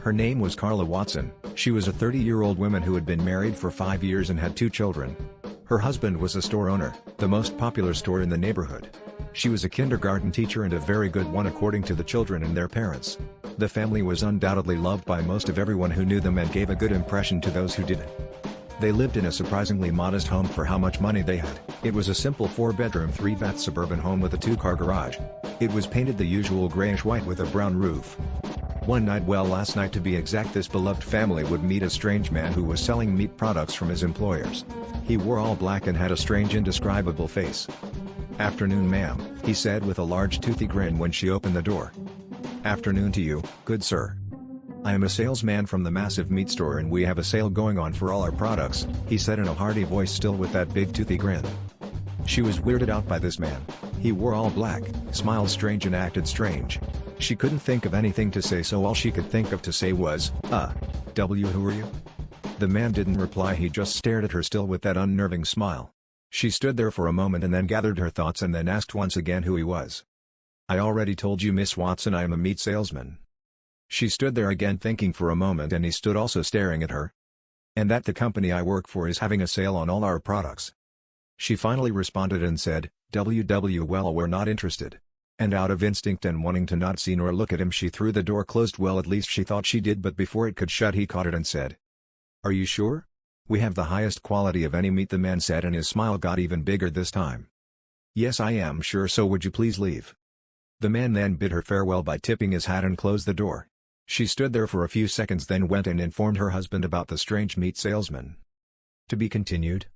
Her name was Carla Watson. She was a 30-year-old woman who had been married for 5 years and had 2 children. Her husband was a store owner, the most popular store in the neighborhood. She was a kindergarten teacher and a very good one according to the children and their parents. The family was undoubtedly loved by most of everyone who knew them and gave a good impression to those who didn't. They lived in a surprisingly modest home for how much money they had. It was a simple 4-bedroom 3-bath suburban home with a 2-car garage. It was painted the usual grayish-white with a brown roof. One night, well, last night to be exact, this beloved family would meet a strange man who was selling meat products from his employers. He wore all black and had a strange indescribable face. "Afternoon, ma'am," he said with a large toothy grin when she opened the door. "Afternoon to you, good sir. I am a salesman from the massive meat store and we have a sale going on for all our products," he said in a hearty voice, still with that big toothy grin. She was weirded out by this man. He wore all black, smiled strange and acted strange. She couldn't think of anything to say, so all she could think of to say was, who are you?" The man didn't reply, he just stared at her still with that unnerving smile. She stood there for a moment and then gathered her thoughts and then asked once again who he was. "I already told you, Miss Watson, I am a meat salesman." She stood there again thinking for a moment and he stood also staring at her. "And that the company I work for is having a sale on all our products." She finally responded and said, well, we're not interested." And out of instinct and wanting to not see nor look at him, she threw the door closed. Well, at least she thought she did, but before it could shut he caught it and said, "Are you sure? We have the highest quality of any meat," the man said, and his smile got even bigger this time. "Yes, I am sure, so would you please leave?" The man then bid her farewell by tipping his hat and closed the door. She stood there for a few seconds, then went and informed her husband about the strange meat salesman. To be continued.